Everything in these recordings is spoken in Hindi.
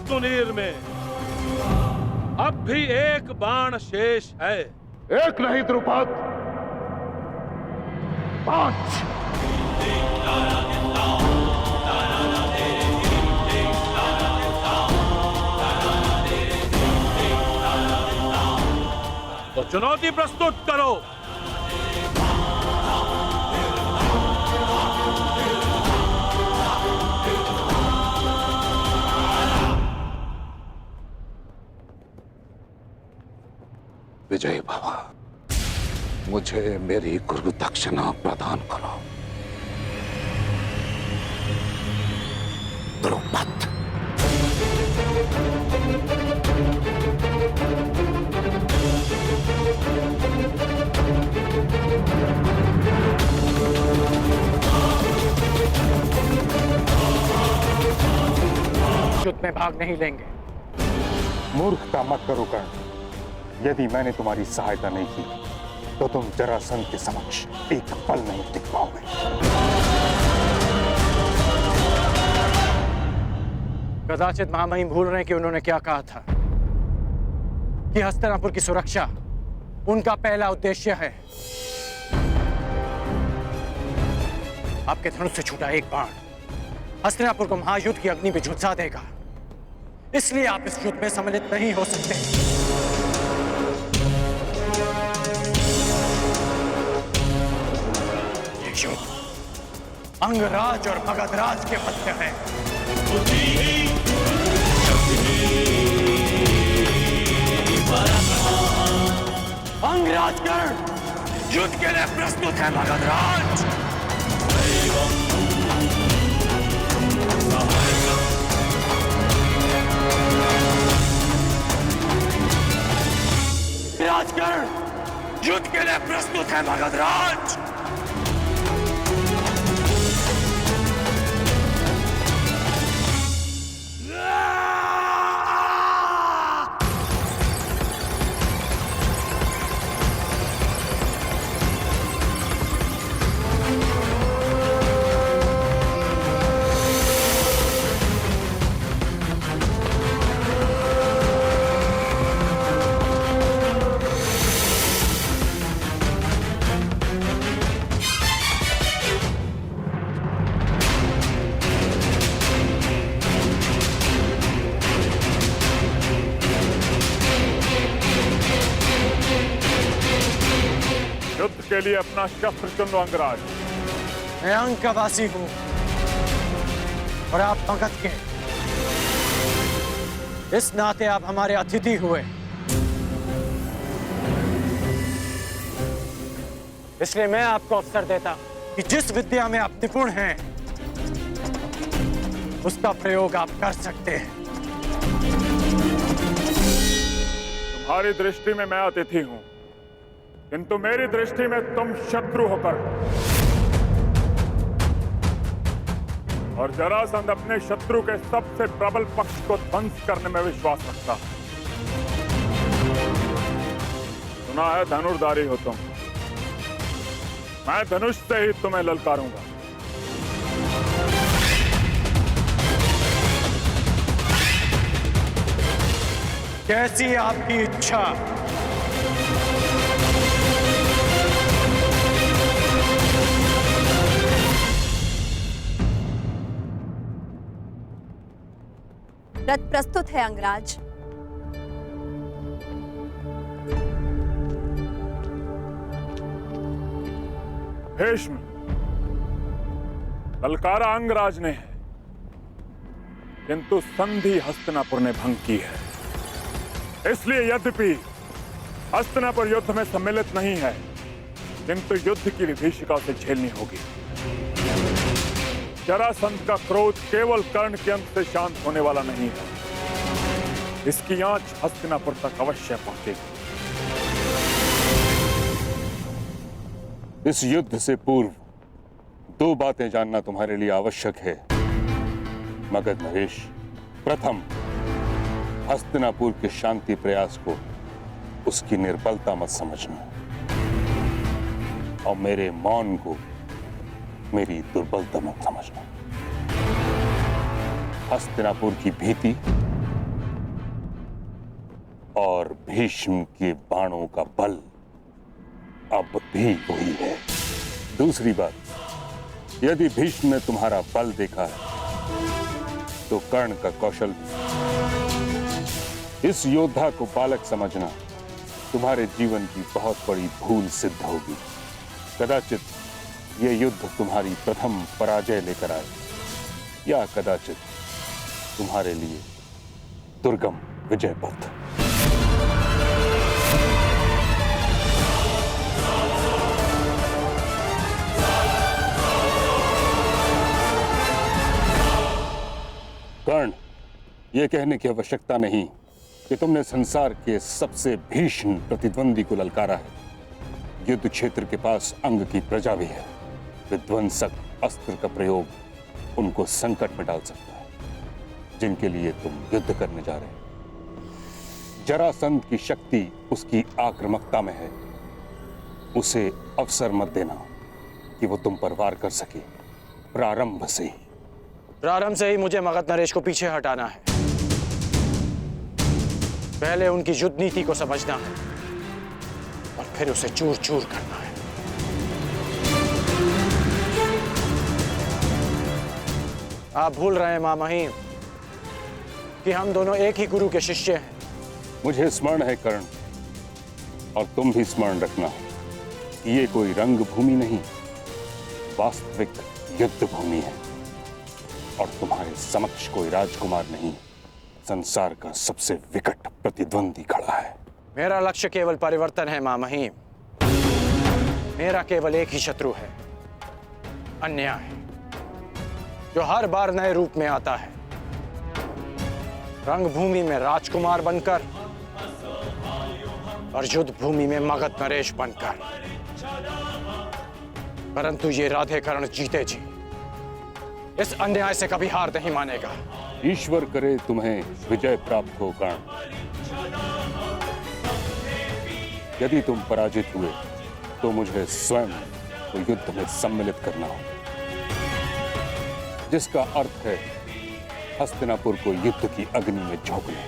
तुनीर में अब भी एक बाण शेष है। एक नहीं द्रुपद, 5। तो चुनौती प्रस्तुत करो। विजय बाबा, मुझे मेरी गुरु दक्षिणा प्रदान करो। द्रुपद। युद्ध में भाग नहीं लेंगे। मूर्खता मत करो कर्ण। यदि मैंने तुम्हारी सहायता नहीं की तो तुम जरासंध के समक्ष एक पल नहीं टिक पाओगे। कदाचित महामहिम भूल रहे हैं कि उन्होंने क्या कहा था कि हस्तिनापुर की सुरक्षा उनका पहला उद्देश्य है। आपके धनुष से छूटा एक बाण हस्तिनापुर को महायुद्ध की अग्नि में झुलसा देगा। इसलिए आप इस युद्ध में सम्मिलित नहीं हो सकते। ये युद्ध अंगराज और मगधराज के मध्य है। अंगराज कर्ण युद्ध के लिए प्रस्तुत है। मगधराज राजकर्ण युद्ध के लिए प्रस्तुत है। मगधराज के लिए अपना शस्त्र चुन लो अंगराज। मैं अंक का वासी हूं और आप मगध के। इस नाते आप हमारे अतिथि हुए। इसलिए मैं आपको अवसर देता कि जिस विद्या में आप निपुण हैं उसका प्रयोग आप कर सकते हैं। तुम्हारी दृष्टि में मैं अतिथि हूं, किंतु मेरी दृष्टि में तुम शत्रु होकर और जरासंध अपने शत्रु के सबसे प्रबल पक्ष को ध्वंस करने में विश्वास रखता। सुना है धनुर्धारी हो तुम। मैं धनुष से ही तुम्हें ललकारूंगा। कैसी आपकी इच्छा। रथ प्रस्तुत है अंगराज। भीष्म, ललकारा अंगराज ने है, किंतु संधि हस्तिनापुर ने भंग की है। इसलिए यद्यपि हस्तिनापुर युद्ध में सम्मिलित नहीं है, किंतु युद्ध की विभीषिका से झेलनी होगी। जरासंध का क्रोध केवल कर्ण के अंत से शांत होने वाला नहीं है। इसकी आंच हस्तिनापुर तक अवश्य पहुंचेगी। इस युद्ध से पूर्व 2 बातें जानना तुम्हारे लिए आवश्यक है मगध नरेश। प्रथम, हस्तिनापुर के शांति प्रयास को उसकी निर्बलता मत समझना और मेरे मौन को मेरी दुर्बलता मत समझना। हस्तिनापुर की भीति और भीष्म के बाणों का बल अब भी वही है। दूसरी बात, यदि भीष्म ने तुम्हारा बल देखा है तो कर्ण का कौशल भी। इस योद्धा को बालक समझना तुम्हारे जीवन की बहुत बड़ी भूल सिद्ध होगी। कदाचित यह युद्ध तुम्हारी प्रथम पराजय लेकर आए, या कदाचित तुम्हारे लिए दुर्गम विजय पथ। कर्ण, यह कहने की आवश्यकता नहीं कि तुमने संसार के सबसे भीषण प्रतिद्वंदी को ललकारा है। युद्ध क्षेत्र के पास अंग की प्रजा भी है। विध्वंसक अस्त्र का प्रयोग उनको संकट में डाल सकता है जिनके लिए तुम युद्ध करने जा रहे हो। जरासंध की शक्ति उसकी आक्रामकता में है। उसे अवसर मत देना कि वो तुम पर वार कर सके। प्रारंभ से ही मुझे मगध नरेश को पीछे हटाना है। पहले उनकी युद्ध नीति को समझना है और फिर उसे चूर चूर करना है। आप भूल रहे हैं मां महिम कि हम दोनों एक ही गुरु के शिष्य हैं। मुझे स्मरण है कर्ण, और तुम भी स्मरण रखना कि ये कोई रंग भूमि नहीं, वास्तविक युद्ध भूमि है। और तुम्हारे समक्ष कोई राजकुमार नहीं, संसार का सबसे विकट प्रतिद्वंदी खड़ा है। मेरा लक्ष्य केवल परिवर्तन है मां महिम। मेरा केवल एक ही शत्रु है, अन्याय, जो हर बार नए रूप में आता है। रंगभूमि में राजकुमार बनकर और युद्ध भूमि में मगध नरेश बनकर। परंतु ये राधेकर्ण जीते जी इस अन्याय से कभी हार नहीं मानेगा। ईश्वर करे तुम्हें विजय प्राप्त हो कर्ण। यदि तुम पराजित हुए तो मुझे स्वयं को युद्ध में सम्मिलित करना हो, जिसका अर्थ है हस्तिनापुर को युद्ध की अग्नि में झोंकना।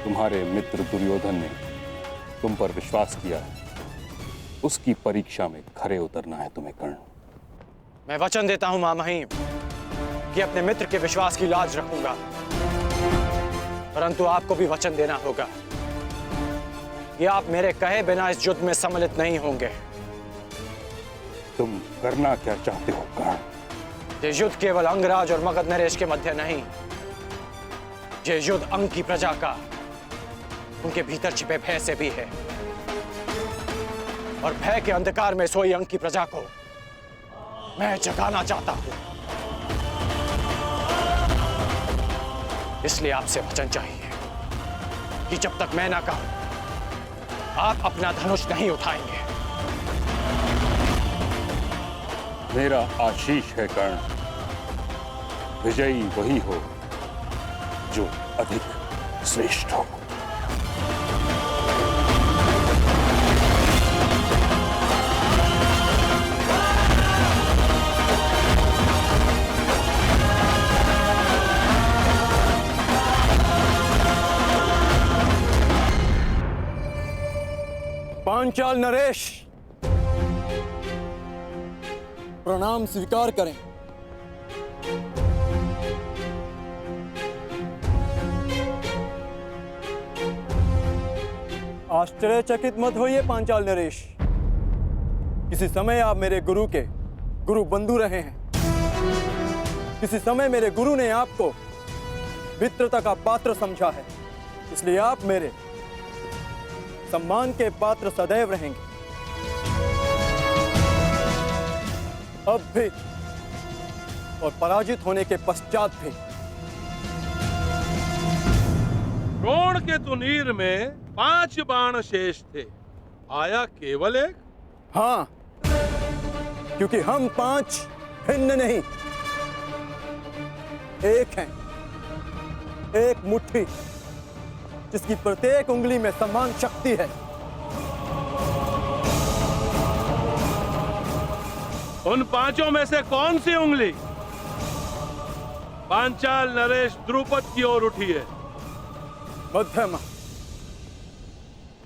तुम्हारे मित्र दुर्योधन ने तुम पर विश्वास किया है, उसकी परीक्षा में खरे उतरना है तुम्हें कर्ण। मैं वचन देता हूं मां महिम कि अपने मित्र के विश्वास की लाज रखूंगा, परंतु आपको भी वचन देना होगा कि आप मेरे कहे बिना इस युद्ध में सम्मिलित नहीं होंगे। तुम करना क्या चाहते हो कर्ण? ये युद्ध केवल अंगराज और मगध नरेश के मध्य नहीं, ये युद्ध अंग की प्रजा का, उनके भीतर छिपे भय से भी है। और भय के अंधकार में सोई अंग की प्रजा को मैं जगाना चाहता हूं। इसलिए आपसे वचन चाहिए कि जब तक मैं ना कहूं, आप अपना धनुष नहीं उठाएंगे। मेरा आशीष है कर्ण, विजयी वही हो जो अधिक श्रेष्ठ हो। पांचाल नरेश, प्रणाम स्वीकार करें। आश्चर्यचकित मत होइए पांचाल नरेश। किसी समय आप मेरे गुरु के गुरु बंधु रहे हैं। किसी समय मेरे गुरु ने आपको मित्रता का पात्र समझा है, इसलिए आप मेरे सम्मान के पात्र सदैव रहेंगे। अब भी और पराजित होने के पश्चात भी। द्रोण के तुनीर में 5 बाण शेष थे, आया केवल एक। हाँ, क्योंकि हम 5 भिन्न नहीं, एक हैं, एक मुट्ठी जिसकी प्रत्येक उंगली में समान शक्ति है। उन 5 में से कौन सी उंगली पांचाल नरेश द्रुपद की ओर उठी है? मध्यमा,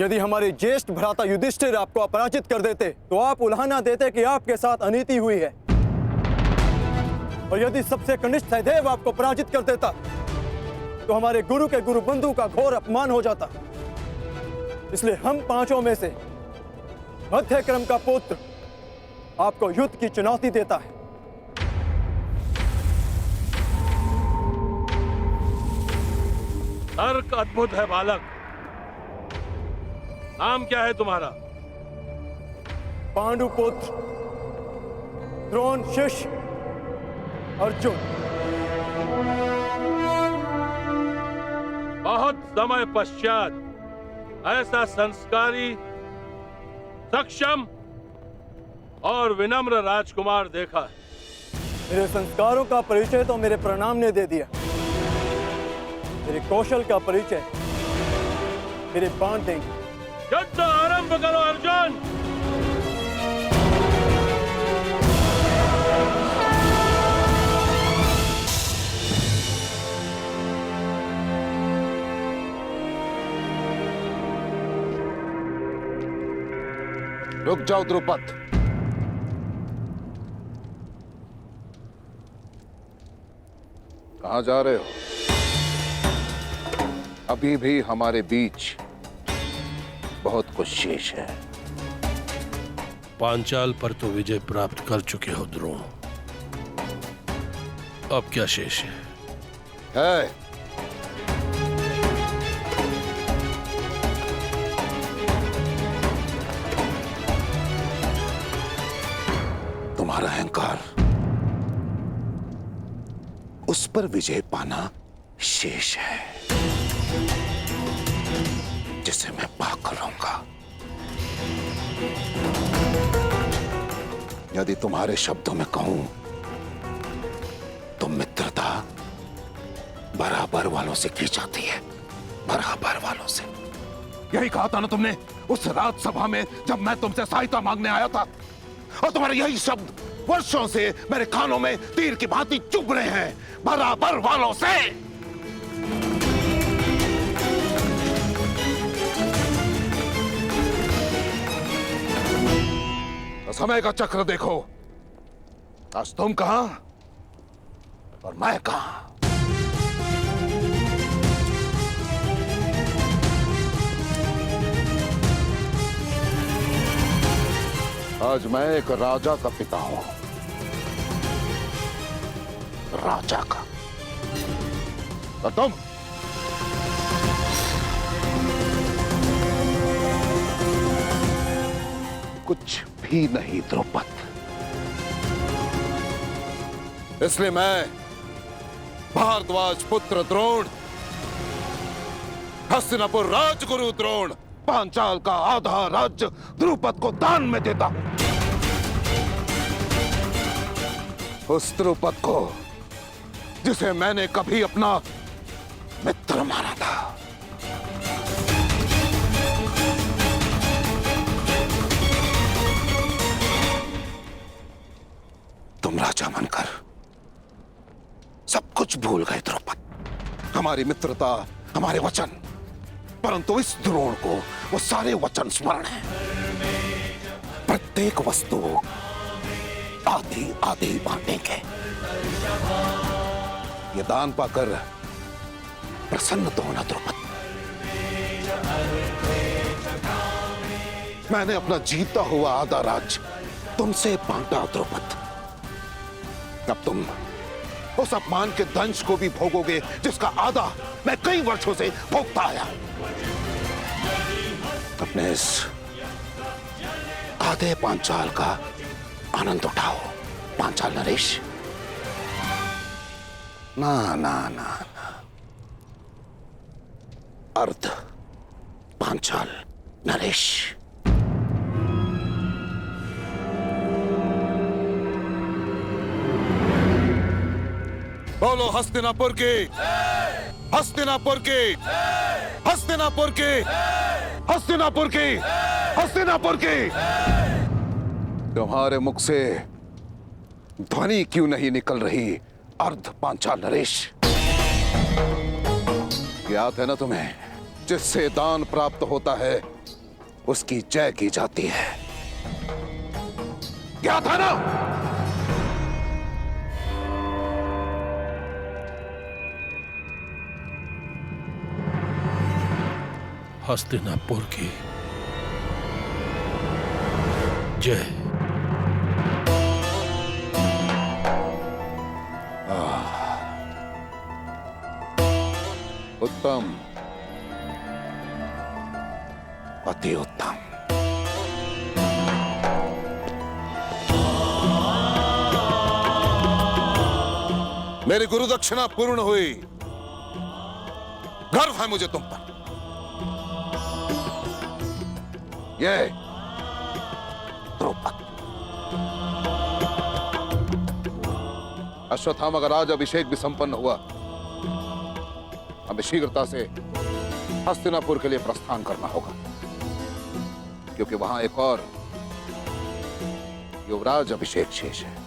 यदि हमारे ज्येष्ठ भ्राता युधिष्ठिर आपको अपराजित कर देते तो आप उल्हाना देते कि आपके साथ अनीति हुई है, और यदि सबसे कनिष्ठ सहदेव आपको पराजित कर देता तो हमारे गुरु के गुरु बंधु का घोर अपमान हो जाता। इसलिए हम पांचों में से मध्य क्रम का पुत्र आपको युद्ध की चुनौती देता है। तर्क अद्भुत है बालक। नाम क्या है तुम्हारा? पांडुपुत्र द्रोण शिष्य अर्जुन। बहुत समय पश्चात ऐसा संस्कारी, सक्षम और विनम्र राजकुमार देखा है। मेरे संस्कारों का परिचय तो मेरे प्रणाम ने दे दिया, मेरे कौशल का परिचय मेरे बाण देंगे। युद्ध आरंभ करो अर्जुन। रुक जाओ द्रुपद। कहां जा रहे हो? अभी भी हमारे बीच बहुत कुछ शेष है। पांचाल पर तो विजय प्राप्त कर चुके हो द्रोण, अब क्या शेष है? तुम्हारा अहंकार, उस पर विजय पाना शेष है, जिसे मैं पाकर रहूंगा। यदि तुम्हारे शब्दों में कहूं तो मित्रता बराबर वालों से की जाती है, बराबर वालों से। यही कहा था ना तुमने उस राजसभा में जब मैं तुमसे सहायता मांगने आया था, और तुम्हारे यही शब्द वर्षों से मेरे कानों में तीर की भांति चुभ रहे हैं, बराबर वालों से। तो समय का चक्र देखो, आज तुम कहां और मैं कहां। आज मैं एक राजा का पिता हूं, राजा का। और तुम कुछ भी नहीं द्रुपद। इसलिए मैं भारद्वाज पुत्र द्रोण, हस्तिनापुर राजगुरु द्रोण, पांचाल का आधा राज्य द्रुपद को दान में देता हूं। उस द्रुपद को जिसे मैंने कभी अपना मित्र माना था। तुम राजा बनकर सब कुछ भूल गए द्रुपद, हमारी मित्रता, हमारे वचन। परंतु इस द्रोण को वो सारे वचन स्मरण है। प्रत्येक वस्तु आधी आधी बांटेंगे। ये दान पाकर प्रसन्न तो होना द्रुपद। मैंने अपना जीता हुआ आधा राज्य तुमसे बांटा द्रुपद। अब तुम उस अपमान के दंश को भी भोगोगे जिसका आधा मैं कई वर्षों से भोगता आया। अपने इस आधे पांचाल का आनंद उठाओ पांचाल नरेश। ना ना ना ना, अर्ध पांचाल नरेश। बोलो हस्तिनापुर की, हस्तिनापुर की, हस्तिनापुर की, हस्तिनापुर की, हस्तिनापुर की। तुम्हारे मुख से ध्वनि क्यों नहीं निकल रही अर्ध पांचाल नरेश? याद है ना तुम्हें जिससे दान प्राप्त होता है उसकी जय की जाती है। क्या था ना? हस्तिनापुर की जय। उत्तम, अति उत्तम। मेरी गुरु दक्षिणा पूर्ण हुई। गर्व है मुझे तुम पर। ये द्रौपद, अश्वत्थामा का राज अभिषेक भी संपन्न हुआ। हमें शीघ्रता से हस्तिनापुर के लिए प्रस्थान करना होगा, क्योंकि वहां एक और युवराज अभिषेक शेष है।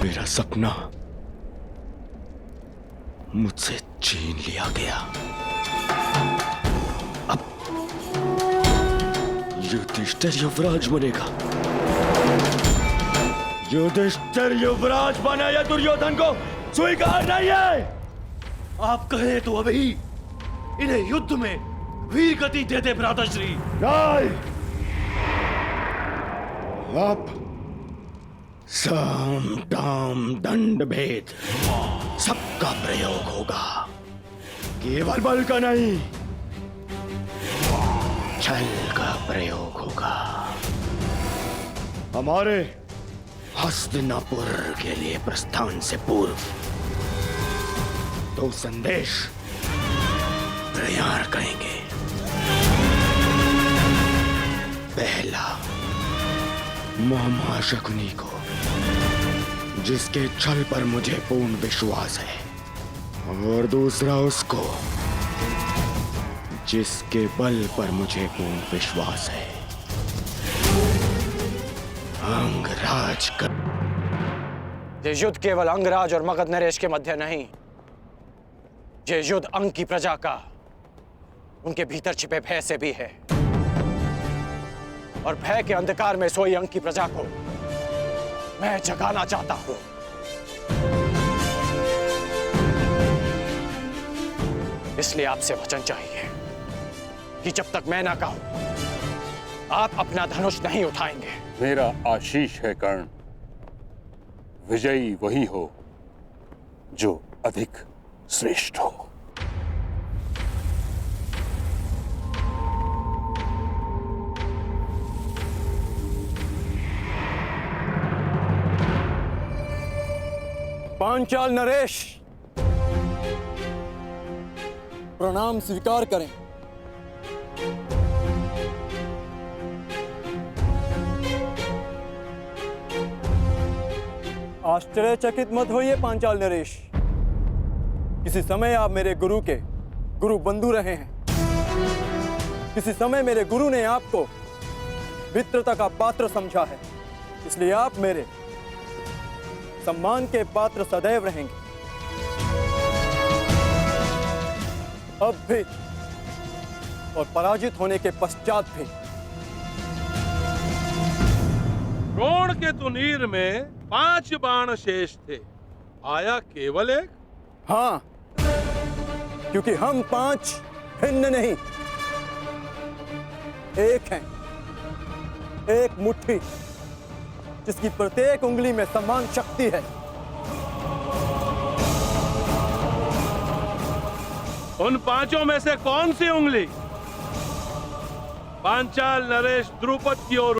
मेरा सपना मुझसे छीन लिया गया। अब युधिष्ठिर युवराज बनेगा। युधिष्ठिर युवराज बना या दुर्योधन को स्वीकार नहीं है। आप कहें तो अभी इन्हें युद्ध में वीर गति दे दे भ्राताश्री। नहीं, अब साम दाम दंड भेद सबका प्रयोग होगा। केवल बल का नहीं, छल का प्रयोग होगा। हमारे हस्तिनापुर के लिए प्रस्थान से पूर्व दो संदेश तैयार करेंगे। पहला, मामा शकुनी को, जिसके छल पर मुझे पूर्ण विश्वास है, और दूसरा उसको जिसके बल पर मुझे पूर्ण विश्वास है, अंगराज का। ये युद्ध केवल अंगराज और मगध नरेश के मध्य नहीं, ये युद्ध अंग की प्रजा का, उनके भीतर छिपे भय से भी है। और भय के अंधकार में सोई अंग की प्रजा को मैं जगाना चाहता हूं। इसलिए आपसे वचन चाहिए कि जब तक मैं ना कहूं, आप अपना धनुष नहीं उठाएंगे। मेरा आशीष है कर्ण, विजयी वही हो जो अधिक श्रेष्ठ हो। पांचाल नरेश, प्रणाम स्वीकार करें। आश्चर्यचकित मत होइए पांचाल नरेश। किसी समय आप मेरे गुरु के गुरु बंधु रहे हैं। किसी समय मेरे गुरु ने आपको मित्रता का पात्र समझा है, इसलिए आप मेरे सम्मान के पात्र सदैव रहेंगे। अब भी और पराजित होने के पश्चात भी। द्रोण के तुनीर में 5 बाण शेष थे, आया केवल एक। हाँ, क्योंकि हम 5 भिन्न नहीं, एक हैं, एक मुट्ठी जिसकी प्रत्येक उंगली में समान शक्ति है। उन 5 में से कौन सी उंगली? पांचाल नरेश द्रुपद की ओर